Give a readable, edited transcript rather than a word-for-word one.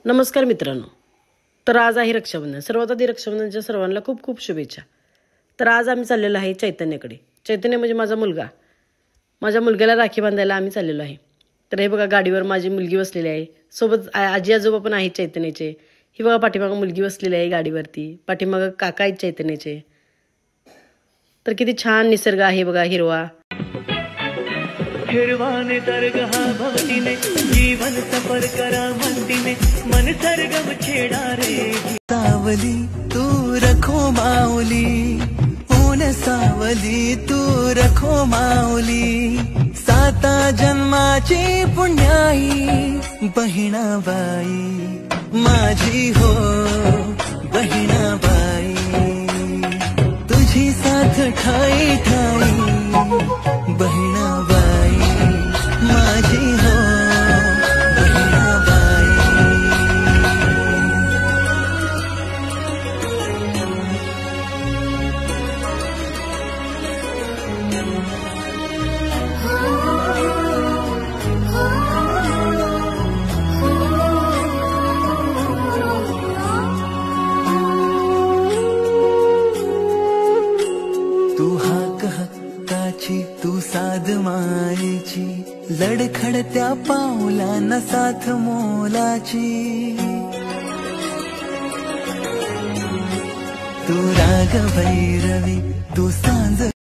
नमस्कार मित्रांनो. तर आज आहे रक्षाबंधन. सर्वात आधी रक्षाबंधनच्या सर्वांना खूप खूप शुभेच्छा. तर आज आम्ही चाललेलो आहे चैतन्यकडे. चैतन्य म्हणजे माझा मुलगा. माझ्या मुलग्याला राखी बांधायला आम्ही चाललेलो आहे. तर हे बघा गाडीवर माझी मुलगी बसलेली आहे. सोबत आजी आजोबा पण आहेत चैतन्याचे. ही बघा पाठीमागं मुलगी बसलेली आहे गाडीवरती. पाठीमागं काका आहेत चैतन्याचे. तर किती छान निसर्ग आहे बघा हिरवा. हिरवाने दरगहा भवनीने जीवन सफर करा मंडीने मन सरगम छेड़ा रे सावली तू रखो माऊली ऊन सावली तू रखो माऊली साता जन्माची पुण्याई बहिणाबाई माझी हो बहिणाबाई तुझी साथ ठाई ठाई बहिणाबाई माझी हो बहिणाबाई. तू हाक हक्काची तू साध मायेची लडखडत्या पावलांना साथ मोलाची तू राग भैरवी तू सांज